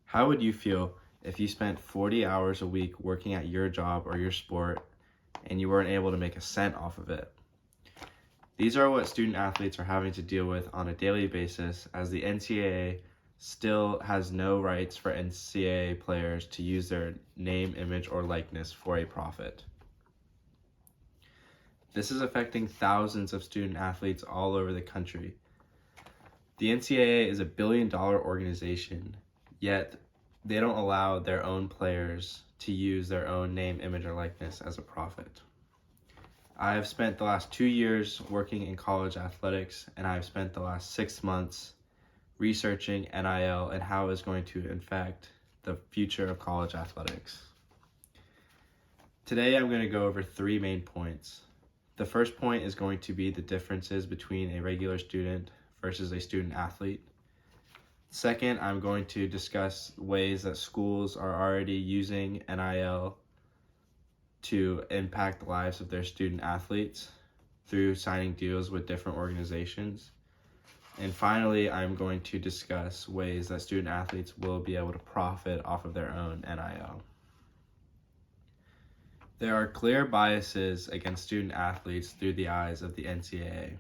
How would you feel if you spent 40 hours a week working at your job or your sport and you weren't able to make a cent off of it? These are what student athletes are having to deal with on a daily basis, as the NCAA still has no rights for NCAA players to use their name, image, or likeness for a profit. This is affecting thousands of student athletes all over the country. The NCAA is a billion-dollar organization, yet they don't allow their own players to use their own name, image, or likeness as a profit. I have spent the last 2 years working in college athletics, and I've spent the last 6 months researching NIL and how it's going to affect the future of college athletics. Today I'm going to go over 3 main points. The first point is going to be the differences between a regular student versus a student athlete. Second, I'm going to discuss ways that schools are already using NIL to impact the lives of their student athletes through signing deals with different organizations. And finally, I'm going to discuss ways that student athletes will be able to profit off of their own NIL. There are clear biases against student athletes through the eyes of the NCAA.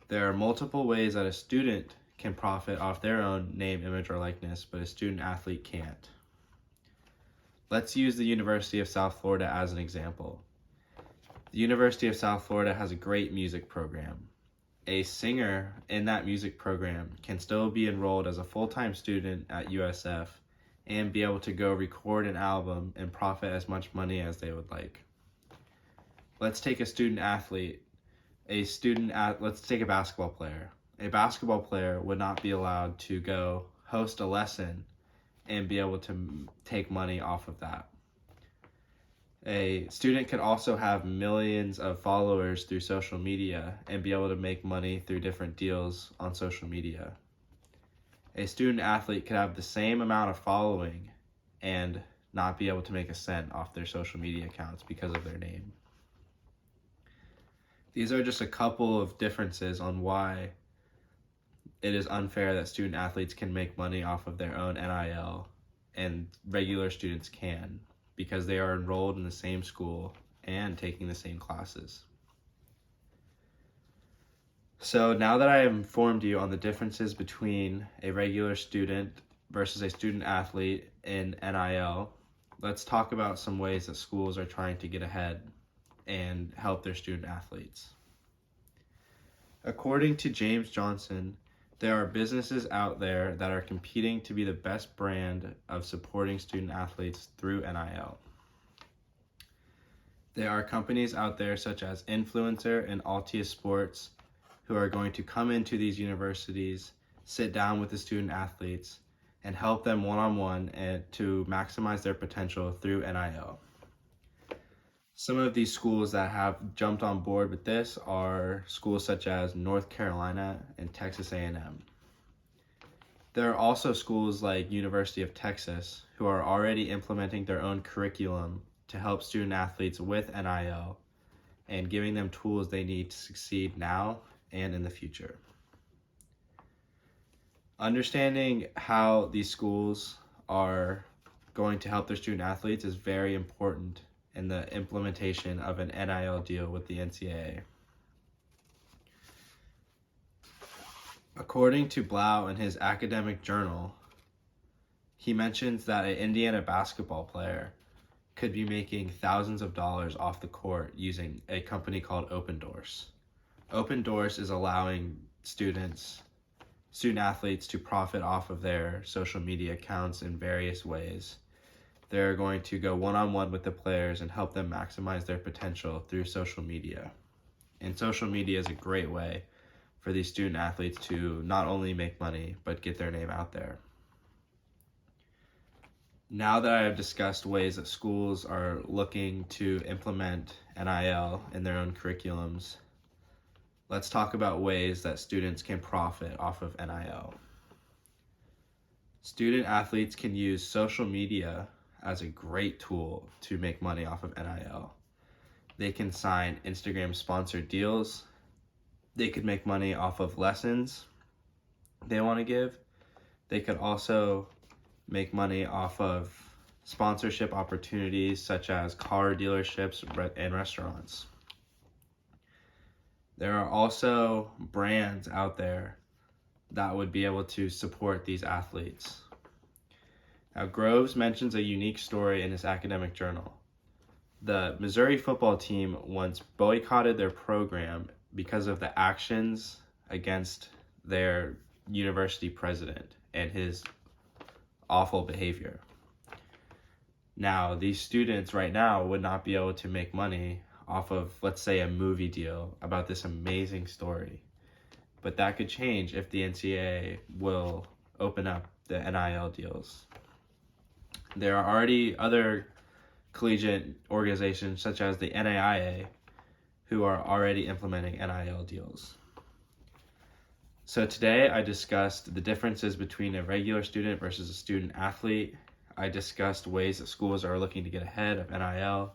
There are multiple ways that a student can profit off their own name, image, or likeness, but a student athlete can't. Let's use the University of South Florida as an example. The University of South Florida has a great music program. A singer in that music program can still be enrolled as a full-time student at USF and be able to go record an album and profit as much money as they would like. Let's take a student athlete. Let's take a basketball player. A basketball player would not be allowed to go host a lesson and be able to take money off of that. A student could also have millions of followers through social media and be able to make money through different deals on social media. A student athlete could have the same amount of following and not be able to make a cent off their social media accounts because of their name. These are just a couple of differences on why it is unfair that student athletes can make money off of their own NIL and regular students can, because they are enrolled in the same school and taking the same classes. So now that I have informed you on the differences between a regular student versus a student athlete in NIL, let's talk about some ways that schools are trying to get ahead and help their student athletes. According to James Johnson, there are businesses out there that are competing to be the best brand of supporting student athletes through NIL. There are companies out there such as Influencer and Altius Sports who are going to come into these universities, sit down with the student athletes, and help them one-on-one and to maximize their potential through NIL. Some of these schools that have jumped on board with this are schools such as North Carolina and Texas A&M. There are also schools like University of Texas who are already implementing their own curriculum to help student athletes with NIL and giving them tools they need to succeed now and in the future. Understanding how these schools are going to help their student athletes is very important in the implementation of an NIL deal with the NCAA. According to Blau in his academic journal, he mentions that an Indiana basketball player could be making thousands of dollars off the court using a company called Open Doors. Open Doors is allowing student athletes to profit off of their social media accounts in various ways. They're going to go one-on-one with the players and help them maximize their potential through social media. And social media is a great way for these student athletes to not only make money, but get their name out there. Now that I have discussed ways that schools are looking to implement NIL in their own curriculums, let's talk about ways that students can profit off of NIL. Student athletes can use social media as a great tool to make money off of NIL. They can sign Instagram sponsored deals. They could make money off of lessons they want to give. They could also make money off of sponsorship opportunities such as car dealerships and restaurants. There are also brands out there that would be able to support these athletes. Now, Groves mentions a unique story in his academic journal. The Missouri football team once boycotted their program because of the actions against their university president and his awful behavior. Now, these students right now would not be able to make money off of, let's say, a movie deal about this amazing story. But that could change if the NCAA will open up the NIL deals. There are already other collegiate organizations such as the NAIA who are already implementing NIL deals. So today I discussed the differences between a regular student versus a student athlete. I discussed ways that schools are looking to get ahead of NIL,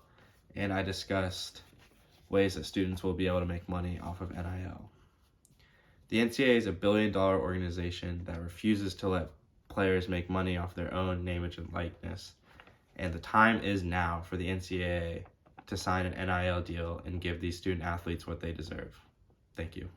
and I discussed ways that students will be able to make money off of NIL. The NCAA is a billion-dollar organization that refuses to let players make money off their own name, image, and likeness. And the time is now for the NCAA to sign an NIL deal and give these student athletes what they deserve. Thank you.